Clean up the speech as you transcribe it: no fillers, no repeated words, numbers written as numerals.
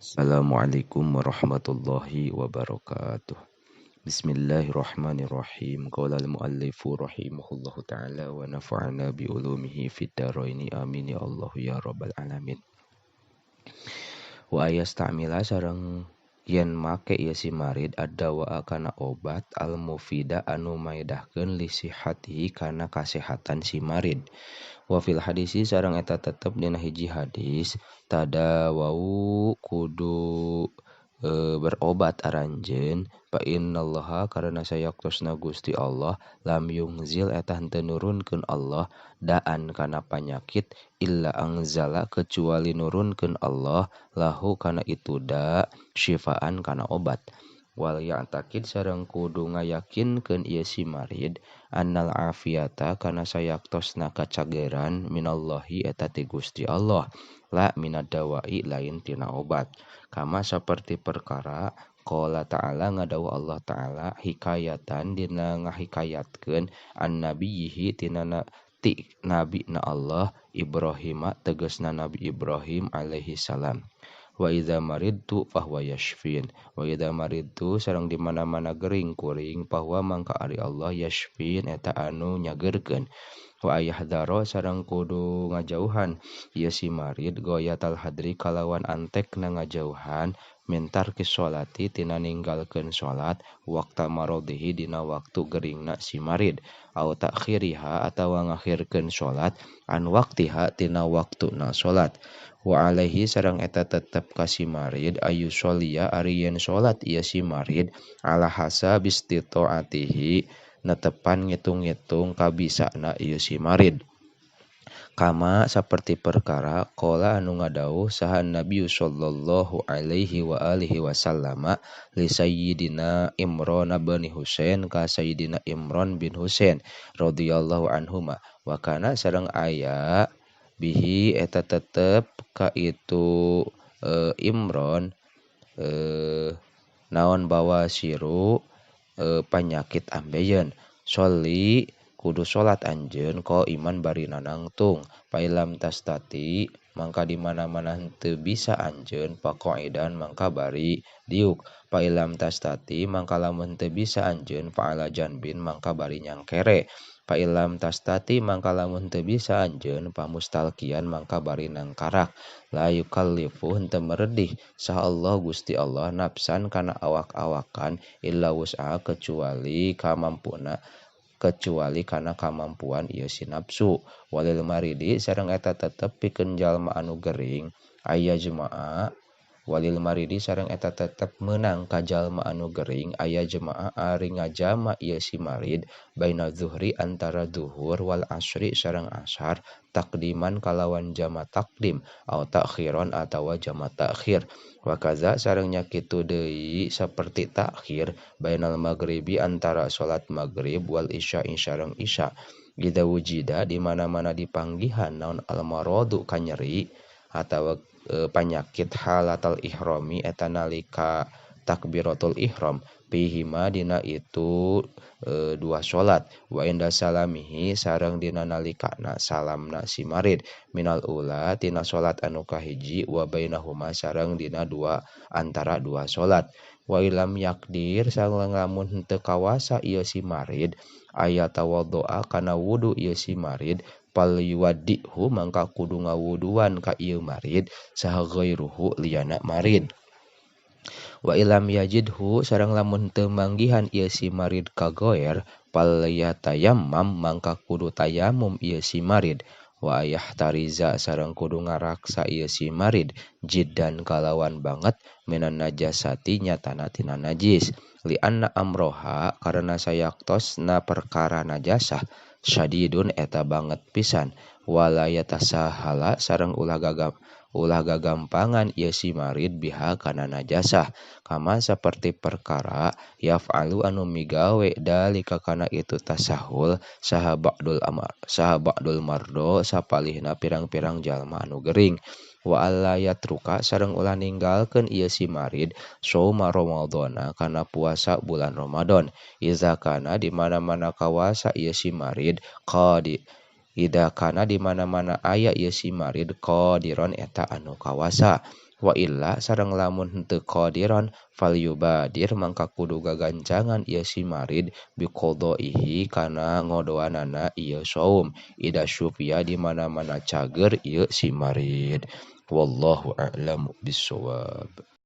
Assalamualaikum warahmatullahi wabarakatuh. Bismillahirrahmanirrahim. Qala al-muallifu rahimahullahu ta'ala wa nafa'ana bi ulumihi fid dharaini amin ya Allah ya rabbal alamin. Wa ayastamila sareng yen make ieu si marid addawa kana obat al mufida anu maedahkeun li sihatihi kana kasehatan si marid. Wa fil hadisi sareng eta tetep dina hiji hadis tadawau kudu berobat aranjeun fa innallaha karena sayaktosna Gusti Allah lam yungzil eta henteu nurunkeun Allah daan kana panyakit illa angzala kecuali nurunkeun Allah lahu kana itu da syifaan kana obat. Wal ya'taqid sareng kudu ngayakinkeun ieu si marid annal afiyata kana sayaktosna kacageran minallahi eta ti Gusti Allah la minad dawai lain tina obat. Kama saperti perkara qala ta'ala ngadawuh Allah ta'ala hikayatan dina ngahikayatkeun an nabiyhi tina ti nabi na Allah Ibrahim tegasna Nabi Ibrahim alaihi salam. Wa idza maridtu fahuwa yashfin. Wa idza maridtu sareng di mana-mana gering kuring bahwa mangka ari Allah yashfin eta anu nyageurkeun. Wa ayahdaro sareng kudu ngajauhan ieu si marid goyatal hadri kalawan antekna ngajauhan mentar ki sholati tina ninggalkeun salat waqta maradihi dina waktu geringna si marid au takhiriha atawa ngakhirkeun salat an waqtiha tina waktuna salat. Wa alaihi sareng eta tetep ka si marid ayu sholia ari yen salat ieu si marid ala hasab istitaatihi netepan ngitung-ngitung kabisana ieu si marid. Kama saperti perkara qala anu ngadawuh saha Nabi sallallahu alaihi wa alihi wasallama li sayyidina Imran bin Husain ka sayyidina Imran bin Husain radhiyallahu anhuma wa kana sareng aya bihi eta tetep ka itu Imran naon bawa siru penyakit ambeien soli kudu salat anjeun ko iman bari nanangtung pailam tastati mangka di mana-mana henteu bisa anjeun paqaidan mangka bari diuk pailam tastati mangka lamun teu bisa anjeun fa'ala janbin mangka bari nyangkere pailam tastati mangka lamun teu bisa anjeun pamustalkian mangka bari nangkarak la yukallifu henteu meredih saha Allah Gusti Allah nafsan kana awak-awakan illa wus'a kecuali kana kamampuan ieu si nafsu. Walil maridi sareng eta tetep pikeun jalma anu gering aya jemaah walil maridi sareng eta tetep meunang ka jalma anu gering aya jemaah ari ngajama ieu si marid baina zuhri antara zuhur wal asri sareng asar takdiman kalawan jama takdim au takhiron atawa jama takhir. Wa kaza sareng nya kitu deui saperti takhir bainal maghribi antara salat maghrib wal isya sareng isya. Idza wujida di mana-mana dipanggihan naon al maradu kanyeri atawa panyakit halatal ihrami eta nalika takbiratul ihram pihima dina itu dua salat wa inda salamihi sareng dina nalikana salamna si marid minal ula tina salat anu kahiji wa bainahuma sareng dina antara dua salat wa ilam yakdir sareng lamun henteu kawasa ieu si marid aya tawaddoa kana wudu ieu si marid pal yuwaddihu mangka kudu ngawuduan ka ieu marid saha ghairuhu liyana marid. Wa ilam yajidhu sareng lamun teu manggihan ieu si marid ka goer pal yatayammam mangka kudu tayamum ieu si marid. Wa ayahtariza sareng kudu ngaraksa ieu si marid jiddan kalawan banget minan najasati nyatana tina najis li anna amroha karena sayaktosna perkara najasah syadidun eta banget pisan wala yatasahala sareng ulah gagampangan ieu si marid biha kana najasah kama saperti perkara yaf'alu anu migawe dalika kana itu tasahul saha ba'dul mardo sapalihna pirang-pirang jalma anu gering wa alla yatruka sareng ulah ninggalkeun ieu si marid shauma ramadhana kana puasa bulan Ramadan iza kana di mana-mana kawasa ieu si marid Ida kana di mana-mana aya ieu si marid qadiron eta anu kawasa Wa illa sareng lamun henteu qadiran falyubadir mangka kudu gagancangan ieu si marid biqadaihi kana ngodoanana ieu saum ida syufiya di mana-mana cager ieu si marid wallahu a'lam bissawab.